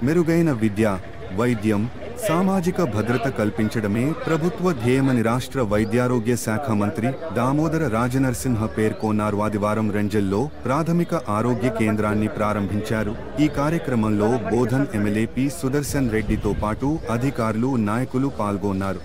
మెరుగైన విద్య, వైద్యం, సామాజిక భద్రత కల్పించడమే ప్రభుత్వ ధ్యేయమని రాష్ట్ర వైద్యారోగ్య శాఖ మంత్రి దామోదర రాజనరసింహ పేర్కొన్నారు. ఆదివారం రెంజల్లో ప్రాథమిక ఆరోగ్య కేంద్రాన్ని ప్రారంభించారు. ఈ కార్యక్రమంలో బోధన్ ఎమ్మెల్యే పి సుదర్శన్ రెడ్డితో పాటు అధికారులు, నాయకులు పాల్గొన్నారు.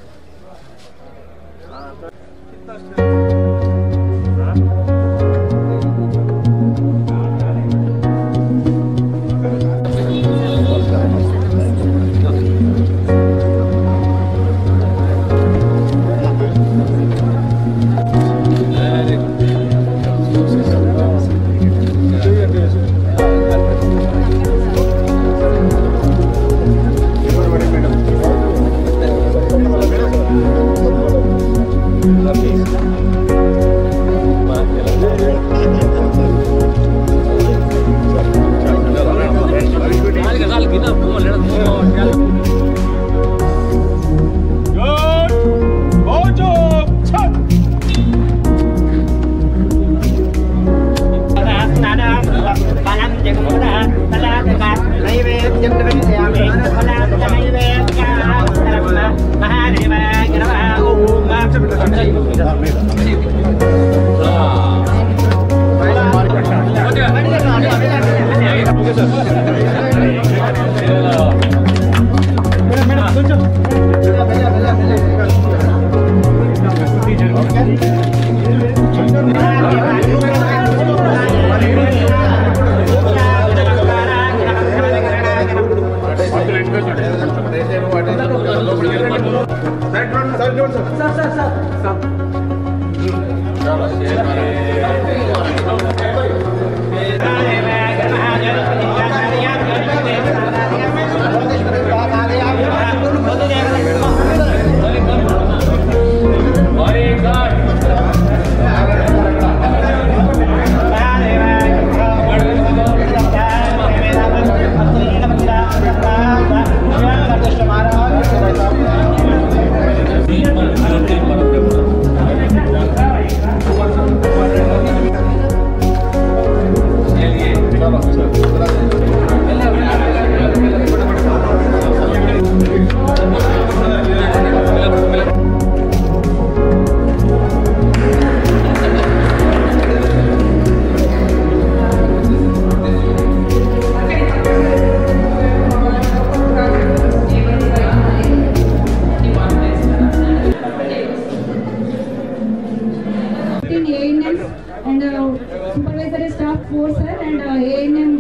Supervisory staff 4 sir and ANM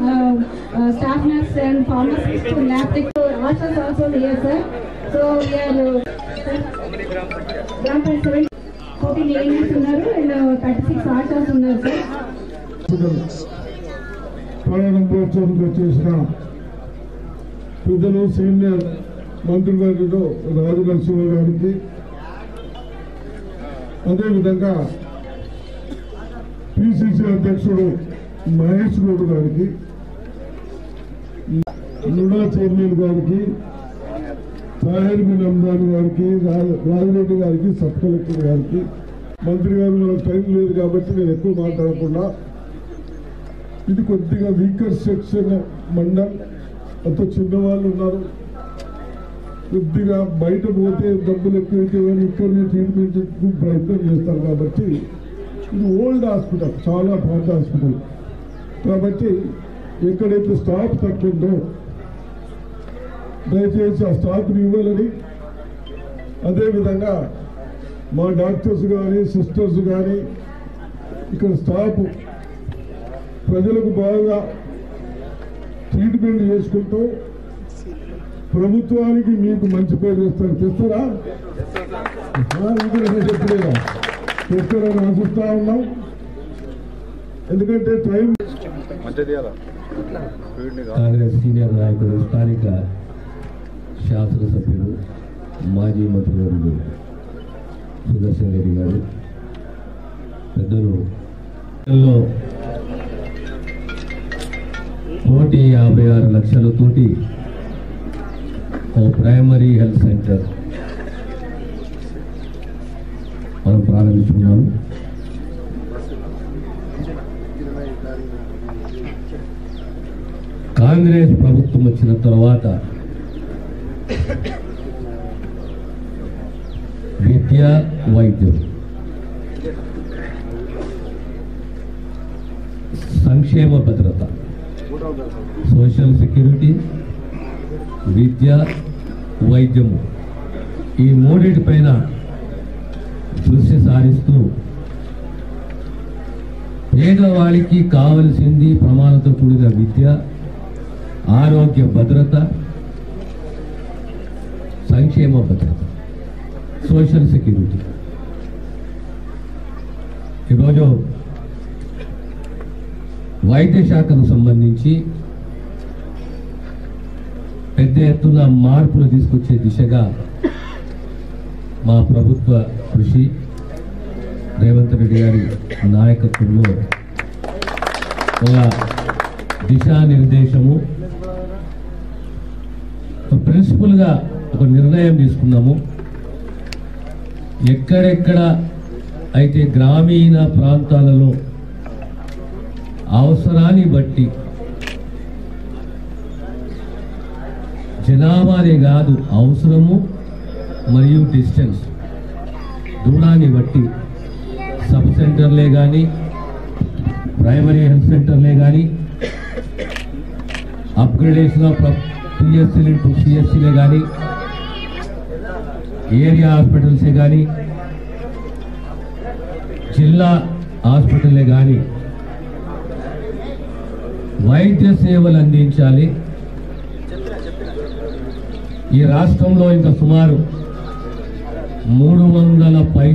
staff nurse and pharmacist to lab tech also here sir. So we are Gram Panchayat 14 ANMs unnaru and 36 ASHAs unnaru sir. ప్రారంభోత్సవం చేసిన పెద్దలు సీనియర్ మంత్రివర్యులు రాజనరసింహ గారికి, అదేవిధంగా పిసిసి అధ్యక్షుడు మహేష్ గౌడ్ గారికి, నుడా చైర్మన్ గారికి, తాహిర్ బిన్ అమ్దాన్ గారికి, రాజిరెడ్డి గారికి, సబ్ కలెక్టర్ గారికి, మంత్రి గారు మనకు టైం లేదు కాబట్టి నేను ఎక్కువ మాట్లాడకుండా, ఇది కొద్దిగా వీకర్ సెక్షన్ మండల్, అంత చిన్నవాళ్ళు ఉన్నారు, కొద్దిగా బయట పోతే డబ్బులు ఎక్కువైతే ఇక్కడనే ట్రీట్మెంట్ ప్రయత్నం చేస్తారు కాబట్టి ఇది ఓల్డ్ హాస్పిటల్, చాలా పాత హాస్పిటల్ కాబట్టి ఎక్కడైతే స్టాఫ్ తక్కువ దయచేసి ఆ స్టాఫ్ని ఇవ్వాలని, అదేవిధంగా మా డాక్టర్స్ కానీ సిస్టర్స్ కానీ ఇక్కడ స్టాఫ్ ప్రజలకు బాగా ట్రీట్మెంట్ చేసుకుంటూ ప్రభుత్వానికి మీకు మంచి పేరు తెస్తారా చెప్పలేదా, తెస్తారని ఆశిస్తా ఉన్నాం. ఎందుకంటే టైం కాంగ్రెస్ సీనియర్ నాయకుడు, స్థానిక శాసనసభ్యులు, మాజీ మంత్రివర్యులు సుదర్శన్ రెడ్డి గారు, పెద్దలు 156 లక్షలతోటి ఓ ప్రైమరీ హెల్త్ సెంటర్ మనం ప్రారంభించుకున్నాము. కాంగ్రెస్ ప్రభుత్వం వచ్చిన తర్వాత విద్య, వైద్యం, సంక్షేమ భద్రత, సోషల్ సెక్యూరిటీ, విద్య, వైద్యము ఈ మూడింటిపైన దృష్టి సారిస్తూ పేదవాళ్ళకి కావలసింది ప్రమాణంతో కూడిన విద్య, ఆరోగ్య భద్రత, సంక్షేమ భద్రత, సోషల్ సెక్యూరిటీ. ఈరోజు వైద్య శాఖకు సంబంధించి పెద్ద ఎత్తున మార్పులు తీసుకొచ్చే దిశగా మా ప్రభుత్వ కృషి, రేవంత్ రెడ్డి గారి నాయకత్వంలో ఒక దిశానిర్దేశము, ప్రిన్సిపల్గా ఒక నిర్ణయం తీసుకున్నాము. ఎక్కడెక్కడ అయితే గ్రామీణ ప్రాంతాలలో అవసరాన్ని బట్టి జనాభానే కాదు, అవసరము మరియు డిస్టెన్స్ దూరాన్ని బట్టి సబ్ సెంటర్లే కానీ, ప్రైమరీ హెల్త్ సెంటర్లే కానీ, అప్గ్రేడేషన్ ఆఫ్ పిఎస్సీలు టు సిఎస్సీలే కానీ, ఏరియా హాస్పిటల్సే కానీ, జిల్లా హాస్పిటల్లే కానీ వైద్య సేవలు అందించాలి. ఈ రాష్ట్రంలో ఇంకా సుమారు 300 పై